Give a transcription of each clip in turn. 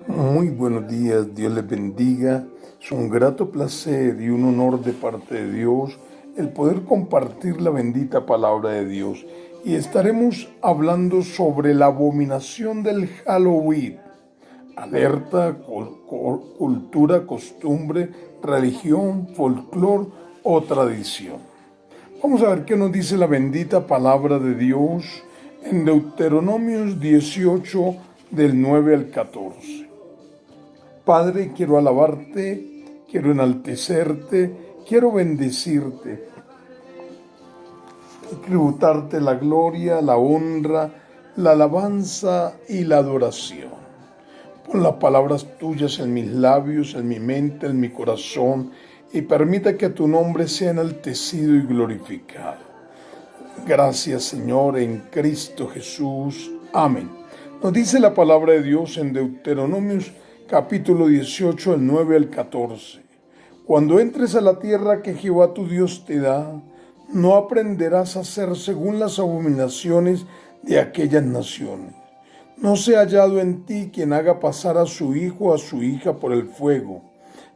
Muy buenos días, Dios les bendiga. Es un grato placer y un honor de parte de Dios el poder compartir la bendita palabra de Dios. Y estaremos hablando sobre la abominación del Halloween. Alerta, cultura, costumbre, religión, folclore o tradición. Vamos a ver qué nos dice la bendita palabra de Dios en Deuteronomios 18 del 9 al 14. Padre, quiero alabarte, quiero enaltecerte, quiero bendecirte, tributarte la gloria, la honra, la alabanza y la adoración. Pon las palabras tuyas en mis labios, en mi mente, en mi corazón, y permita que tu nombre sea enaltecido y glorificado. Gracias, Señor, en Cristo Jesús. Amén. Nos dice la palabra de Dios en Deuteronomios capítulo 18, del 9 al 14. Cuando entres a la tierra que Jehová tu Dios te da, no aprenderás a hacer según las abominaciones de aquellas naciones. No sea hallado en ti quien haga pasar a su hijo o a su hija por el fuego,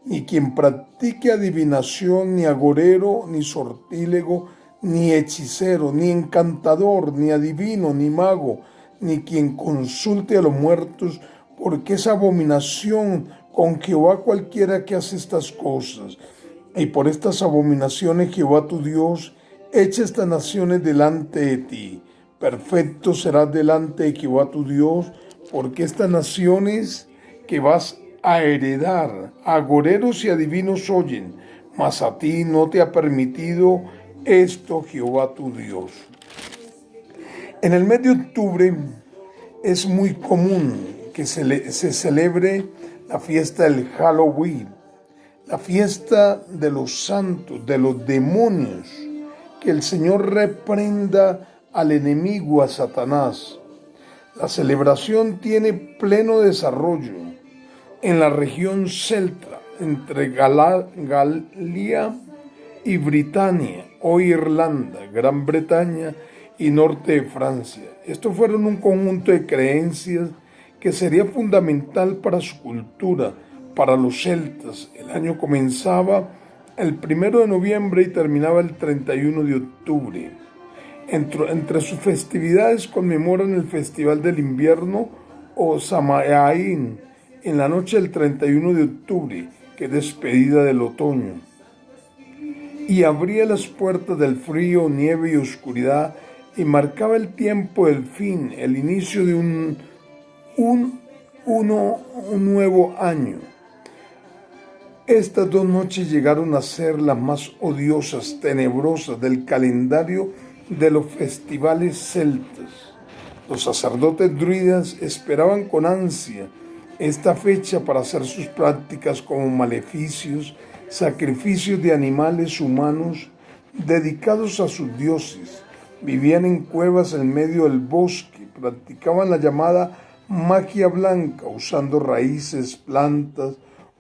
ni quien practique adivinación, ni agorero, ni sortílego, ni hechicero, ni encantador, ni adivino, ni mago, ni quien consulte a los muertos, porque es abominación con Jehová cualquiera que hace estas cosas. Y por estas abominaciones Jehová tu Dios echa estas naciones delante de ti. Perfecto serás delante de Jehová tu Dios, porque estas naciones que vas a heredar, agoreros y adivinos oyen, mas a ti no te ha permitido esto Jehová tu Dios. En el mes de octubre es muy común que se celebre la fiesta del Halloween, la fiesta de los santos, de los demonios. Que el Señor reprenda al enemigo, a Satanás. La celebración tiene pleno desarrollo en la región celta, entre Galia y Britania, o Irlanda, Gran Bretaña y norte de Francia. Estos fueron un conjunto de creencias que sería fundamental para su cultura, para los celtas. El año comenzaba el 1 de noviembre y terminaba el 31 de octubre. Entre sus festividades conmemoran el Festival del Invierno o Samaín, en la noche del 31 de octubre, que es despedida del otoño. Y abría las puertas del frío, nieve y oscuridad, y marcaba el tiempo del fin, el inicio de un nuevo año. Estas dos noches llegaron a ser las más odiosas, tenebrosas del calendario de los festivales celtas. Los sacerdotes druidas esperaban con ansia esta fecha para hacer sus prácticas como maleficios, sacrificios de animales humanos dedicados a sus dioses. Vivían en cuevas en medio del bosque, practicaban la llamada magia blanca, usando raíces, plantas,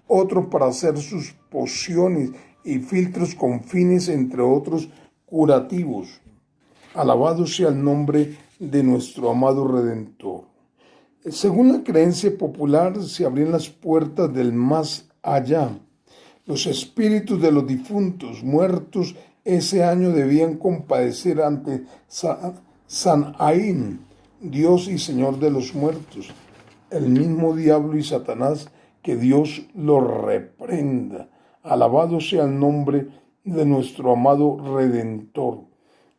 otros para hacer sus pociones y filtros con fines, entre otros, curativos. Alabado sea el nombre de nuestro amado Redentor. Según la creencia popular, se abrían las puertas del más allá. Los espíritus de los difuntos muertos ese año debían compadecer ante Sanaín, Dios y Señor de los muertos, el mismo diablo y Satanás. Que Dios lo reprenda. Alabado sea el nombre de nuestro amado Redentor.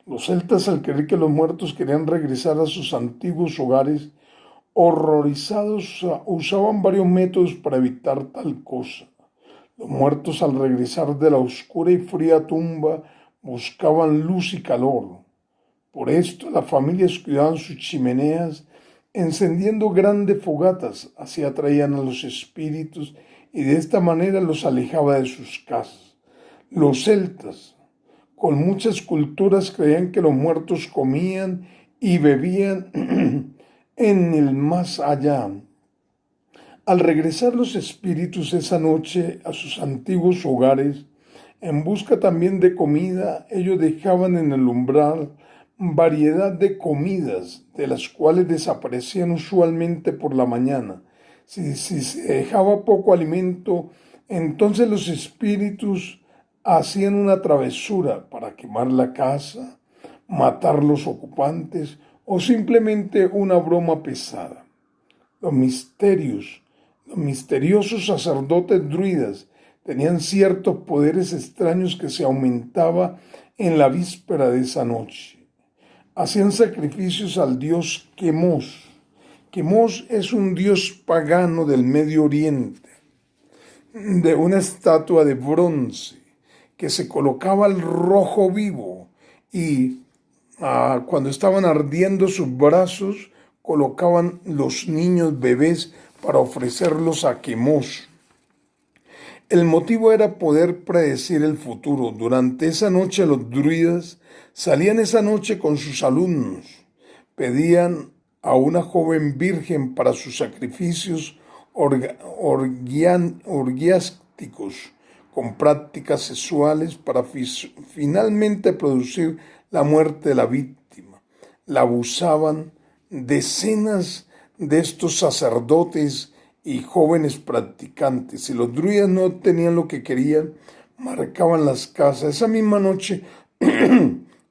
Los celtas, al creer que los muertos querían regresar a sus antiguos hogares, horrorizados, usaban varios métodos para evitar tal cosa. Los muertos, al regresar de la oscura y fría tumba, buscaban luz y calor. Por esto las familias cuidaban sus chimeneas, encendiendo grandes fogatas. Así atraían a los espíritus y de esta manera los alejaba de sus casas. Los celtas, con muchas culturas, creían que los muertos comían y bebían en el más allá. Al regresar los espíritus esa noche a sus antiguos hogares, en busca también de comida, ellos dejaban en el umbral variedad de comidas, de las cuales desaparecían usualmente por la mañana. Si se dejaba poco alimento, entonces los espíritus hacían una travesura para quemar la casa, matar los ocupantes o simplemente una broma pesada. Los misteriosos sacerdotes druidas tenían ciertos poderes extraños que se aumentaba en la víspera de esa noche. Hacían sacrificios al dios Quemos. Quemos es un dios pagano del Medio Oriente, de una estatua de bronce que se colocaba al rojo vivo y cuando estaban ardiendo sus brazos colocaban los niños bebés para ofrecerlos a Quemos. El motivo era poder predecir el futuro. Durante esa noche los druidas salían esa noche con sus alumnos, pedían a una joven virgen para sus sacrificios orgiásticos con prácticas sexuales para finalmente producir la muerte de la víctima. La abusaban decenas de estos sacerdotes y jóvenes practicantes. Si los druidas no obtenían lo que querían, marcaban las casas. Esa misma noche,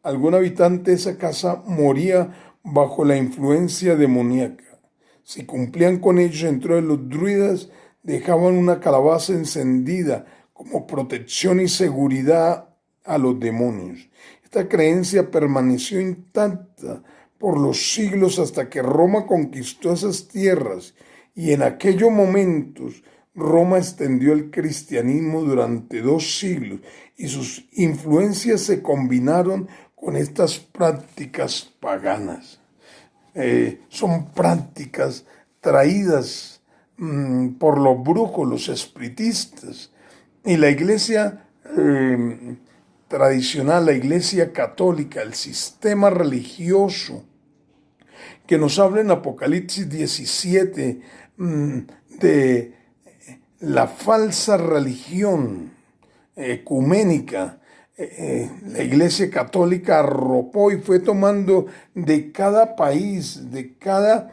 algún habitante de esa casa moría bajo la influencia demoníaca. Si cumplían con ellos, entonces los druidas dejaban una calabaza encendida como protección y seguridad a los demonios. Esta creencia permaneció intacta por los siglos hasta que Roma conquistó esas tierras y en aquellos momentos Roma extendió el cristianismo durante 2 siglos y sus influencias se combinaron con estas prácticas paganas. Son prácticas traídas por los brujos, los espiritistas. Y la iglesia tradicional, la iglesia católica, el sistema religioso que nos habla en Apocalipsis 17 de la falsa religión ecuménica. La iglesia católica arropó y fue tomando de cada país, de cada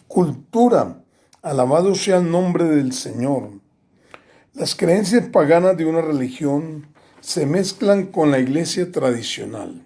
cultura. Alabado sea el nombre del Señor. Las creencias paganas de una religión se mezclan con la iglesia tradicional.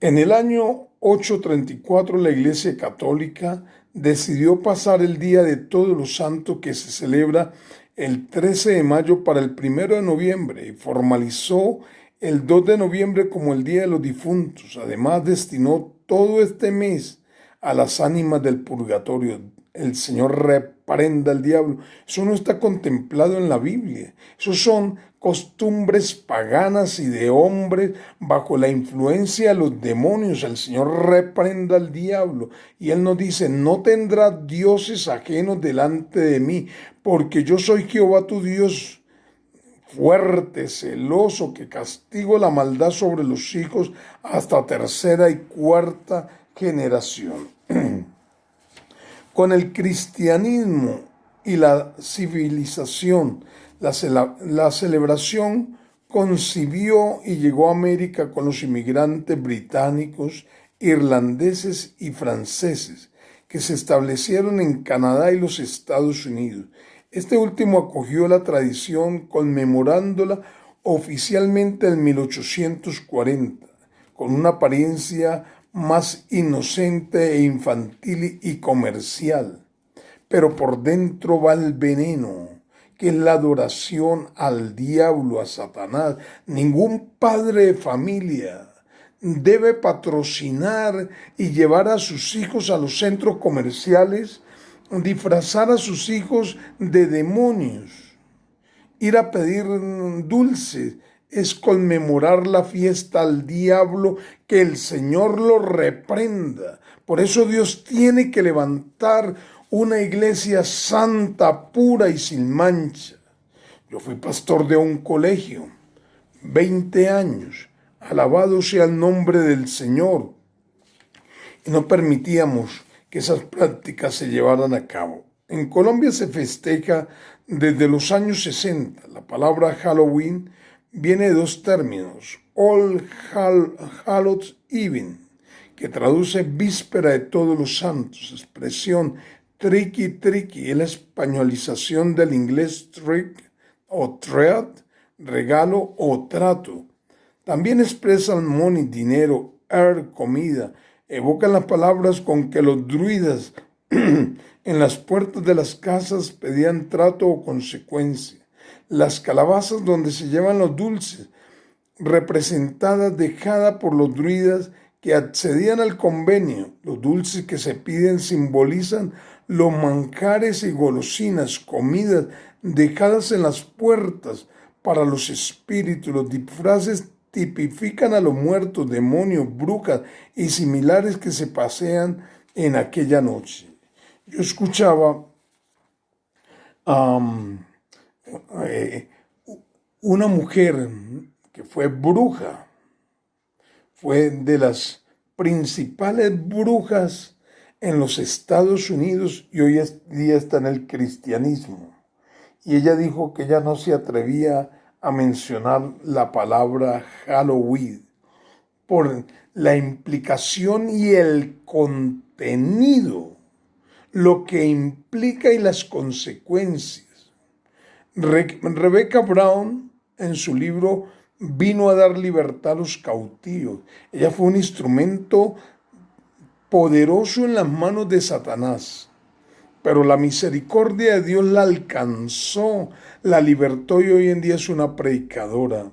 En el año 834 la iglesia católica decidió pasar el Día de Todos los Santos que se celebra el 13 de mayo para el 1 de noviembre y formalizó el 2 de noviembre como el Día de los Difuntos. Además destinó todo este mes a las ánimas del purgatorio. El Señor reprenda al diablo. Eso no está contemplado en la Biblia. Eso son costumbres paganas y de hombres bajo la influencia de los demonios. El Señor reprenda al diablo. Y Él nos dice, no tendrás dioses ajenos delante de mí, porque yo soy Jehová tu Dios, fuerte, celoso, que castigo la maldad sobre los hijos hasta 3ª y 4ª generación. Con el cristianismo y la civilización, la celebración concibió y llegó a América con los inmigrantes británicos, irlandeses y franceses que se establecieron en Canadá y los Estados Unidos. Este último acogió la tradición conmemorándola oficialmente en 1840, con una apariencia más inocente e infantil y comercial. Pero por dentro va el veneno, que es la adoración al diablo, a Satanás. Ningún padre de familia debe patrocinar y llevar a sus hijos a los centros comerciales, disfrazar a sus hijos de demonios, ir a pedir dulces. Es conmemorar la fiesta al diablo, que el Señor lo reprenda. Por eso Dios tiene que levantar una iglesia santa, pura y sin mancha. Yo fui pastor de un colegio, 20 años. Alabado sea el nombre del Señor. Y no permitíamos que esas prácticas se llevaran a cabo. En Colombia se festeja desde los años 60. La palabra Halloween viene de 2 términos, All Hallows Eve, que traduce víspera de todos los santos, expresión triqui, es la españolización del inglés trick o treat, regalo o trato. También expresan money, dinero, earth, comida. Evocan las palabras con que los druidas en las puertas de las casas pedían trato o consecuencia. Las calabazas donde se llevan los dulces, representadas dejadas por los druidas que accedían al convenio. Los dulces que se piden simbolizan los manjares y golosinas, comidas dejadas en las puertas para los espíritus. Los disfraces tipifican a los muertos, demonios, brujas y similares que se pasean en aquella noche. Yo escuchaba una mujer que fue bruja, fue de las principales brujas en los Estados Unidos y hoy día está en el cristianismo. Y ella dijo que ella no se atrevía a mencionar la palabra Halloween por la implicación y el contenido, lo que implica y las consecuencias. Rebecca Brown, en su libro, vino a dar libertad a los cautivos. Ella fue un instrumento poderoso en las manos de Satanás, pero la misericordia de Dios la alcanzó, la libertó y hoy en día es una predicadora.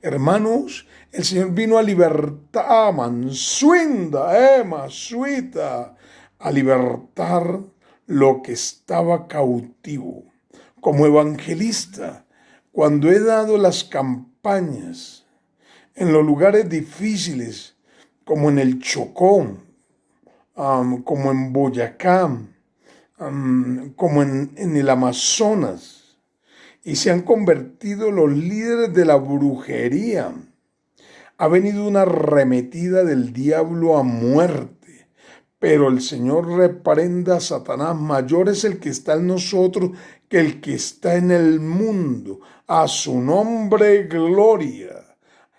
Hermanos, el Señor vino a libertar, mansuinda, masuita, a libertar lo que estaba cautivo. Como evangelista, cuando he dado las campañas en los lugares difíciles, como en el Chocó, como en Boyacá, como en el Amazonas, y se han convertido los líderes de la brujería. Ha venido una arremetida del diablo a muerte, pero el Señor reprenda a Satanás. Mayor es el que está en nosotros que el que está en el mundo. A su nombre, gloria.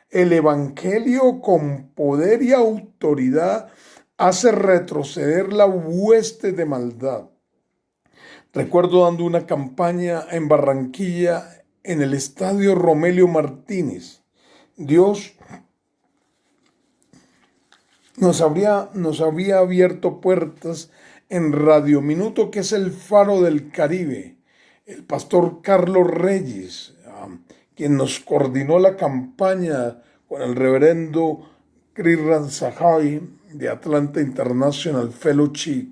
El Evangelio con poder y autoridad hace retroceder la hueste de maldad. Recuerdo dando una campaña en Barranquilla, en el estadio Romelio Martínez. Dios nos había abierto puertas en Radio Minuto, que es el faro del Caribe. El pastor Carlos Reyes, quien nos coordinó la campaña con el reverendo Chris Ranzajay de Atlanta International Fellowship.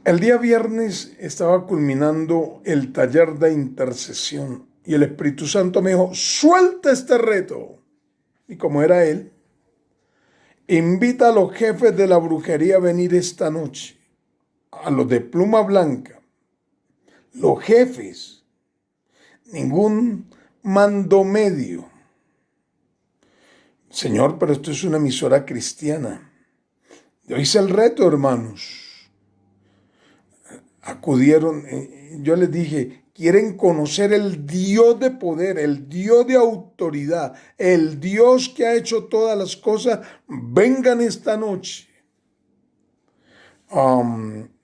El día viernes estaba culminando el taller de intercesión y el Espíritu Santo me dijo, suelta este reto. Y como era él, invita a los jefes de la brujería a venir esta noche, a los de pluma blanca, los jefes, ningún mando medio. Señor, pero esto es una emisora cristiana. Yo hice el reto, hermanos. Acudieron, yo les dije, quieren conocer el Dios de poder, el Dios de autoridad, el Dios que ha hecho todas las cosas, vengan esta noche.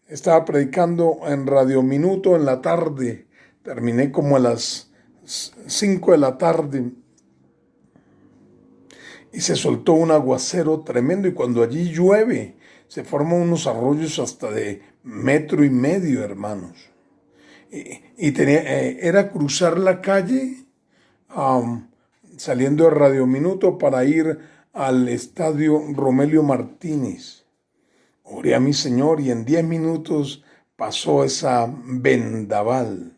Estaba predicando en Radio Minuto en la tarde, terminé como a las 5 de la tarde y se soltó un aguacero tremendo y cuando allí llueve se forman unos arroyos hasta de 1,5 metros, hermanos. Era cruzar la calle saliendo de Radio Minuto para ir al estadio Romelio Martínez. Oré a mi Señor y en 10 minutos pasó esa vendaval.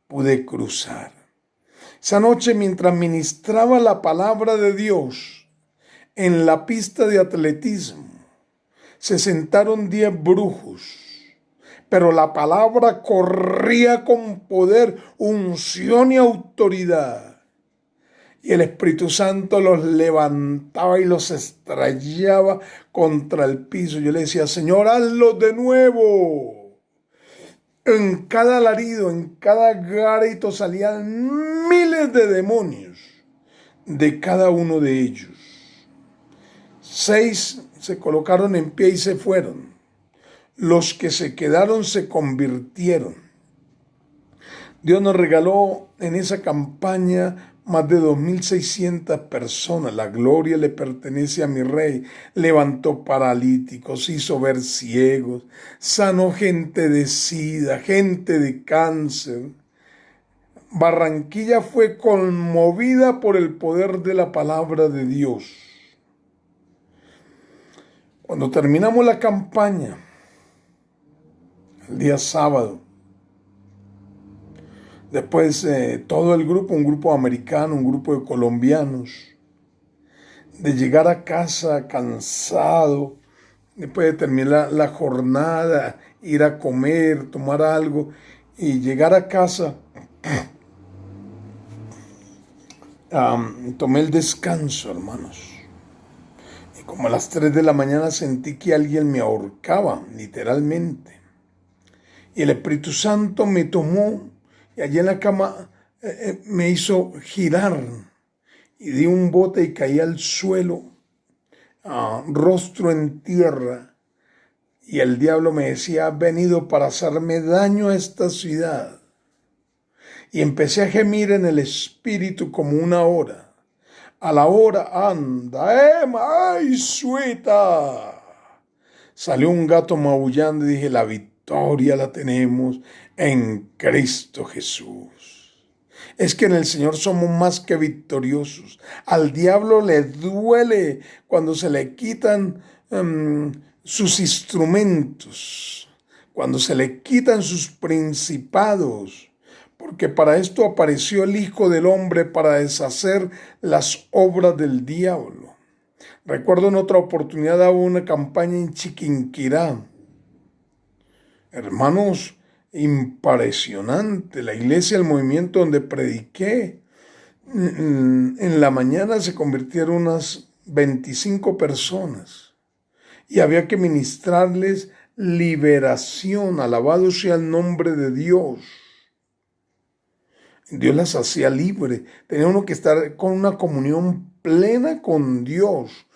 Pude cruzar. Esa noche, mientras ministraba la palabra de Dios en la pista de atletismo, se sentaron 10 brujos, pero la palabra corría con poder, unción y autoridad. Y el Espíritu Santo los levantaba y los estrellaba contra el piso. Yo le decía, Señor, hazlo de nuevo. En cada alarido, en cada grito salían miles de demonios de cada uno de ellos. 6 se colocaron en pie y se fueron. Los que se quedaron se convirtieron. Dios nos regaló en esa campaña más de 2.600 personas. La gloria le pertenece a mi Rey. Levantó paralíticos, hizo ver ciegos, sanó gente de sida, gente de cáncer. Barranquilla fue conmovida por el poder de la palabra de Dios. Cuando terminamos la campaña, el día sábado, después todo el grupo, un grupo americano, un grupo de colombianos, de llegar a casa cansado, después de terminar la jornada, ir a comer, tomar algo y llegar a casa, tomé el descanso, hermanos. Y como a las 3 de la mañana sentí que alguien me ahorcaba, literalmente. Y el Espíritu Santo me tomó y allí en la cama me hizo girar y di un bote y caí al suelo, rostro en tierra. Y el diablo me decía: has venido para hacerme daño a esta ciudad. Y empecé a gemir en el espíritu como una hora. A la hora, anda, ay, sueta. Salió un gato maullando y dije: la victoria la tenemos en Cristo Jesús. Es que en el Señor somos más que victoriosos. Al diablo le duele cuando se le quitan sus instrumentos, cuando se le quitan sus principados, porque para esto apareció el Hijo del Hombre, para deshacer las obras del diablo. Recuerdo en otra oportunidad daba una campaña en Chiquinquirá. Hermanos, impresionante. La iglesia, el movimiento donde prediqué, en la mañana se convirtieron unas 25 personas y había que ministrarles liberación. Alabado sea el nombre de Dios. Dios las hacía libre. Tenía uno que estar con una comunión plena con Dios.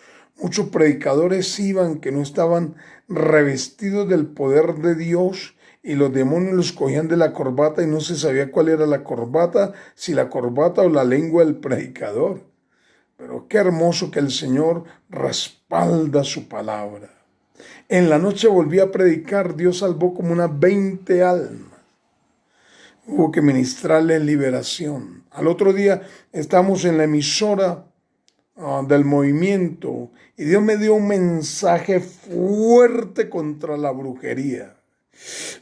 Muchos predicadores iban que no estaban revestidos del poder de Dios y los demonios los cogían de la corbata y no se sabía cuál era la corbata, si la corbata o la lengua del predicador. Pero qué hermoso que el Señor respalda su palabra. En la noche volví a predicar. Dios salvó como unas 20 almas. Hubo que ministrarle liberación. Al otro día estamos en la emisora del movimiento y Dios me dio un mensaje fuerte contra la brujería.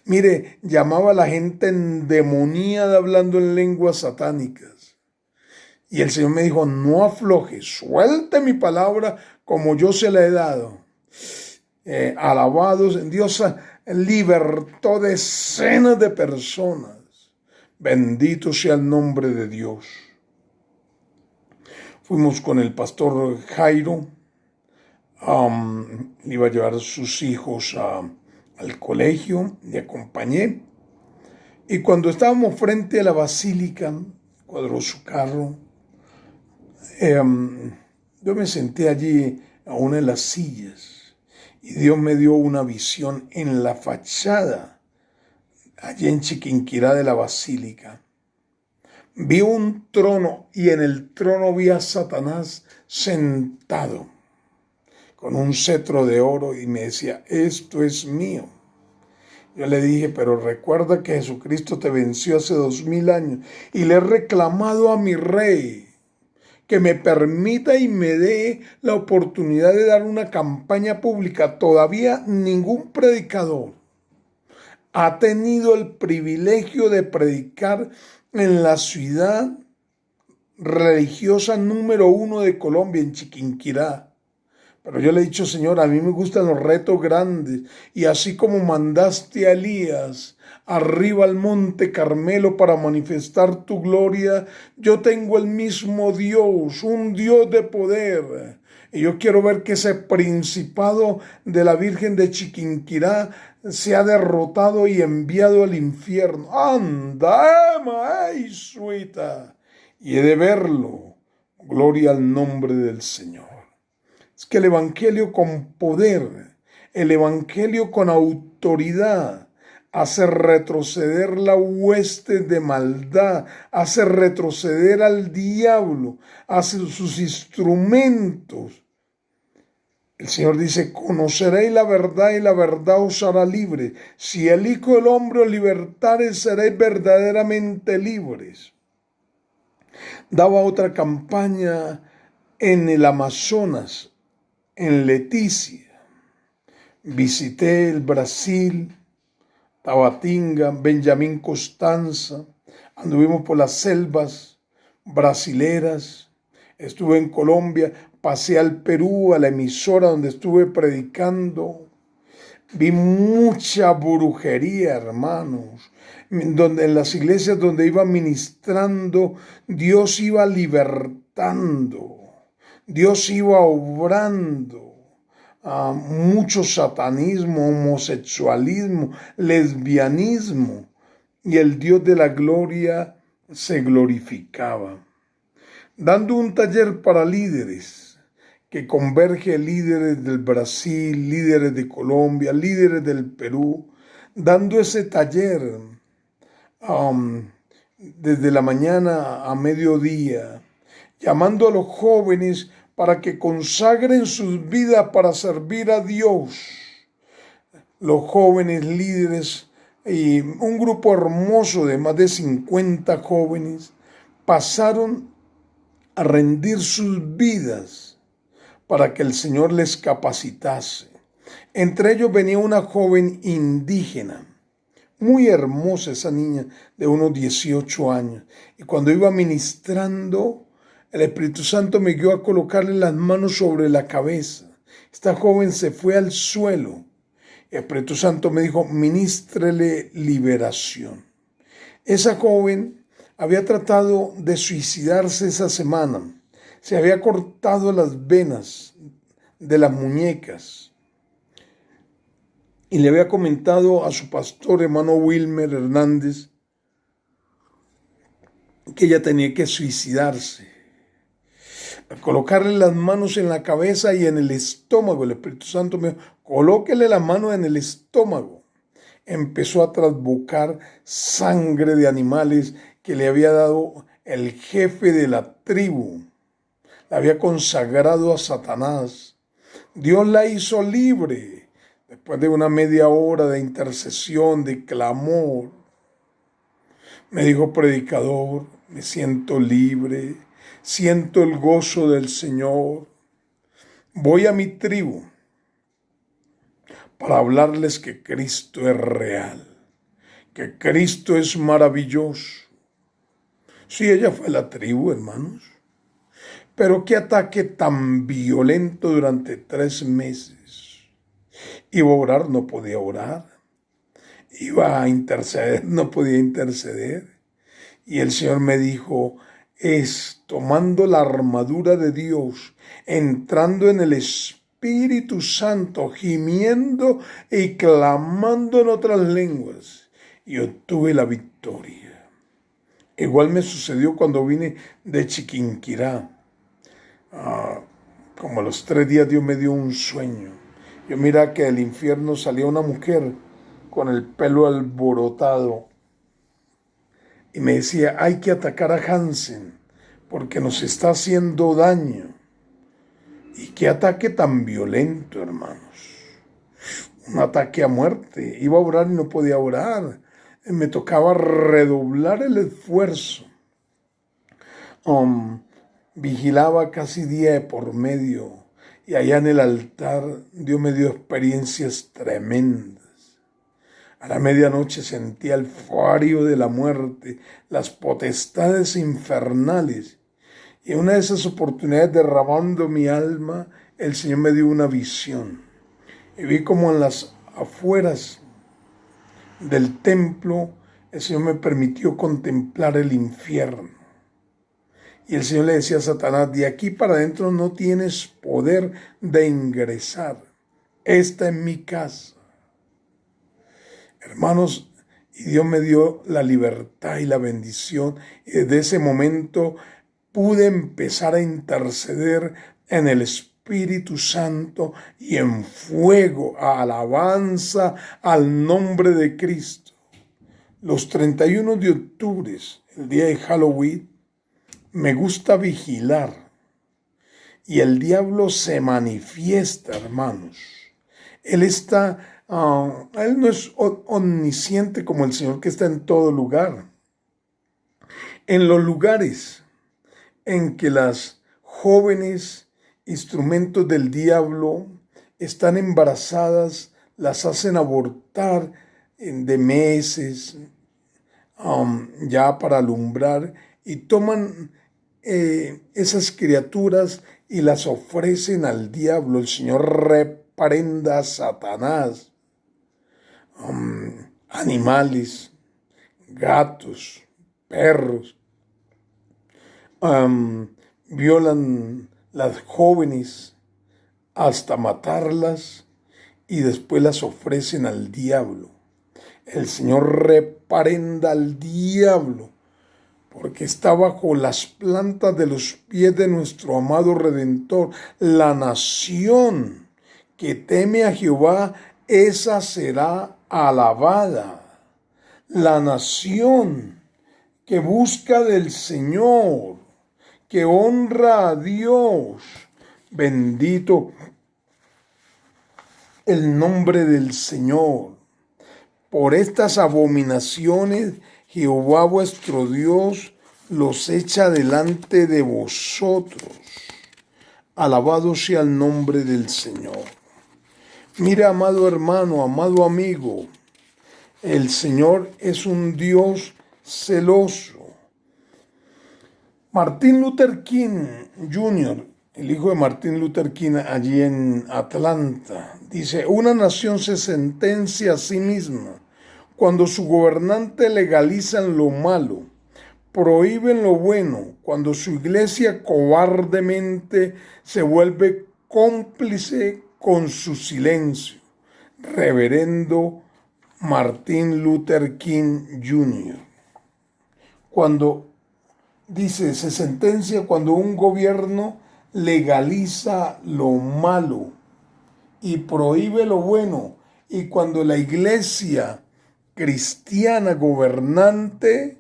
Mire, llamaba a la gente endemoniada hablando en lenguas satánicas. Y el Señor me dijo: no afloje, suelte mi palabra como yo se la he dado. Alabados, Dios libertó decenas de personas. Bendito sea el nombre de Dios. Fuimos con el pastor Jairo. Iba a llevar a sus hijos al colegio. Le acompañé. Y cuando estábamos frente a la basílica, cuadró su carro. Yo me senté allí a una de las sillas. Y Dios me dio una visión en la fachada, allí en Chiquinquirá de la basílica. Vi un trono y en el trono vi a Satanás sentado con un cetro de oro y me decía: esto es mío. Yo le dije: pero recuerda que Jesucristo te venció hace 2000 años y le he reclamado a mi Rey que me permita y me dé la oportunidad de dar una campaña pública. Todavía ningún predicador ha tenido el privilegio de predicar en la ciudad religiosa número 1 de Colombia, en Chiquinquirá. Pero yo le he dicho: Señor, a mí me gustan los retos grandes, y así como mandaste a Elías arriba al monte Carmelo para manifestar tu gloria, yo tengo el mismo Dios, un Dios de poder. Y yo quiero ver que ese principado de la Virgen de Chiquinquirá se ha derrotado y enviado al infierno. ¡Anda, ay, suita! Y he de verlo. Gloria al nombre del Señor. Es que el Evangelio con poder, El evangelio con autoridad hace retroceder la hueste de maldad, hace retroceder al diablo, hace sus instrumentos. El Señor dice, conoceréis la verdad y la verdad os hará libre. Si el Hijo del Hombre os libertare, seréis verdaderamente libres. Daba otra campaña en el Amazonas, en Leticia. Visité el Brasil, Tabatinga, Benjamín Constanza, anduvimos por las selvas brasileras, estuve en Colombia, pasé al Perú, a la emisora donde estuve predicando, vi mucha brujería, hermanos, donde en las iglesias donde iba ministrando, Dios iba libertando, Dios iba obrando. Mucho satanismo, homosexualismo, lesbianismo, y el Dios de la gloria se glorificaba. Dando un taller para líderes, que converge líderes del Brasil, líderes de Colombia, líderes del Perú, dando ese taller desde la mañana a mediodía, llamando a los jóvenes para que consagren sus vidas para servir a Dios. Los jóvenes líderes y un grupo hermoso de más de 50 jóvenes pasaron a rendir sus vidas para que el Señor les capacitase. Entre ellos venía una joven indígena, muy hermosa esa niña de unos 18 años. Y cuando iba ministrando, el Espíritu Santo me guió a colocarle las manos sobre la cabeza. Esta joven se fue al suelo. El Espíritu Santo me dijo, ministrele liberación. Esa joven había tratado de suicidarse esa semana. Se había cortado las venas de las muñecas. Y le había comentado a su pastor, hermano Wilmer Hernández, que ella tenía que suicidarse. Al colocarle las manos en la cabeza y en el estómago, el Espíritu Santo me dijo, colóquele la mano en el estómago. Empezó a trasbocar sangre de animales que le había dado el jefe de la tribu. La había consagrado a Satanás. Dios la hizo libre. Después de una media hora de intercesión, de clamor, me dijo, predicador, me siento libre, siento el gozo del Señor. Voy a mi tribu para hablarles que Cristo es real, que Cristo es maravilloso. Sí, ella fue a la tribu, hermanos. Pero qué ataque tan violento durante 3 meses. Iba a orar, no podía orar. Iba a interceder, no podía interceder. Y el Señor me dijo, tomando la armadura de Dios, entrando en el Espíritu Santo, gimiendo y clamando en otras lenguas. Y obtuve la victoria. Igual me sucedió cuando vine de Chiquinquirá. Como a los 3 días Dios me dio un sueño. Yo mira que del infierno salía una mujer con el pelo alborotado y me decía, hay que atacar a Hansen porque nos está haciendo daño. Y qué ataque tan violento, hermanos. Un ataque a muerte. Iba a orar y no podía orar. Me tocaba redoblar el esfuerzo. Vigilaba casi día de por medio. Y allá en el altar Dios me dio experiencias tremendas. A la medianoche sentía el frío de la muerte, las potestades infernales. Y en una de esas oportunidades, derramando mi alma, el Señor me dio una visión. Y vi como en las afueras del templo, el Señor me permitió contemplar el infierno. Y el Señor le decía a Satanás, de aquí para adentro no tienes poder de ingresar. Esta es mi casa. Hermanos, y Dios me dio la libertad y la bendición. Y desde ese momento pude empezar a interceder en el Espíritu Espíritu Santo y en fuego, alabanza al nombre de Cristo. Los 31 de octubre, el día de Halloween, me gusta vigilar y el diablo se manifiesta, hermanos. Él no es omnisciente como el Señor que está en todo lugar. En los lugares en que las jóvenes instrumentos del diablo están embarazadas, las hacen abortar de meses, ya para alumbrar, y toman esas criaturas y las ofrecen al diablo. El Señor reprenda a Satanás. Animales, gatos, perros, violan las jóvenes hasta matarlas y después las ofrecen al diablo. El Señor reprenda al diablo, porque está bajo las plantas de los pies de nuestro amado Redentor. La nación que teme a Jehová, esa será alabada. La nación que busca del Señor, que honra a Dios, bendito el nombre del Señor. Por estas abominaciones Jehová vuestro Dios los echa delante de vosotros. Alabado sea el nombre del Señor. Mira, amado hermano, amado amigo, el Señor es un Dios celoso. Martin Luther King Jr., el hijo de Martin Luther King allí en Atlanta, dice: una nación se sentencia a sí misma cuando su gobernante legalizan lo malo, prohíben lo bueno, cuando su iglesia cobardemente se vuelve cómplice con su silencio. Reverendo Martin Luther King Jr. Cuando dice, se sentencia cuando un gobierno legaliza lo malo y prohíbe lo bueno, y cuando la iglesia cristiana gobernante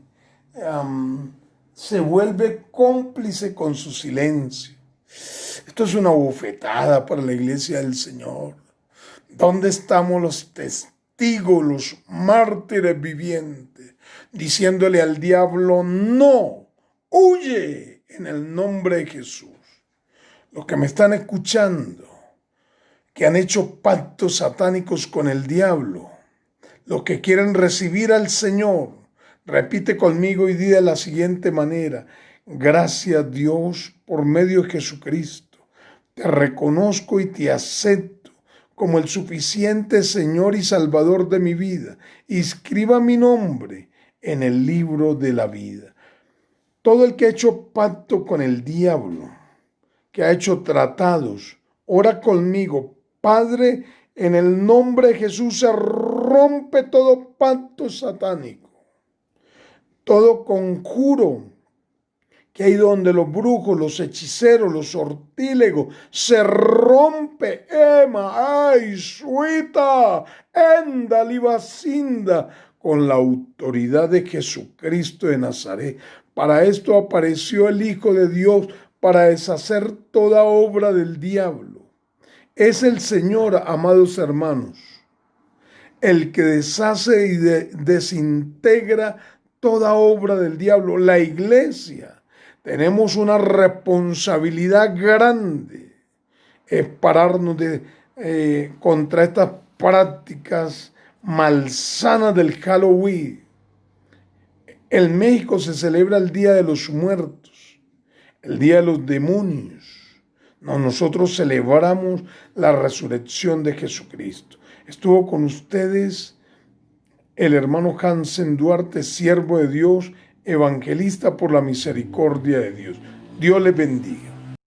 se vuelve cómplice con su silencio. Esto es una bofetada para la iglesia del Señor. ¿Dónde estamos los testigos, los mártires vivientes, diciéndole al diablo: no, huye en el nombre de Jesús? Los que me están escuchando, que han hecho pactos satánicos con el diablo, los que quieren recibir al Señor, repite conmigo y di de la siguiente manera: gracias, Dios, por medio de Jesucristo. Te reconozco y te acepto como el suficiente Señor y Salvador de mi vida. Inscriba mi nombre en el libro de la vida. Todo el que ha hecho pacto con el diablo, que ha hecho tratados, ora conmigo. Padre, en el nombre de Jesús se rompe todo pacto satánico, todo conjuro que hay donde los brujos, los hechiceros, los sortílegos, se rompe. Ema, ay, suita, enda, libacinda, con la autoridad de Jesucristo de Nazaret. Para esto apareció el Hijo de Dios, para deshacer toda obra del diablo. Es el Señor, amados hermanos, el que deshace y desintegra toda obra del diablo. La iglesia tenemos una responsabilidad grande, es pararnos contra estas prácticas malsanas del Halloween. En México se celebra el Día de los Muertos, el Día de los Demonios. No, nosotros celebramos la resurrección de Jesucristo. Estuvo con ustedes el hermano Hansen Duarte, siervo de Dios, evangelista por la misericordia de Dios. Dios les bendiga.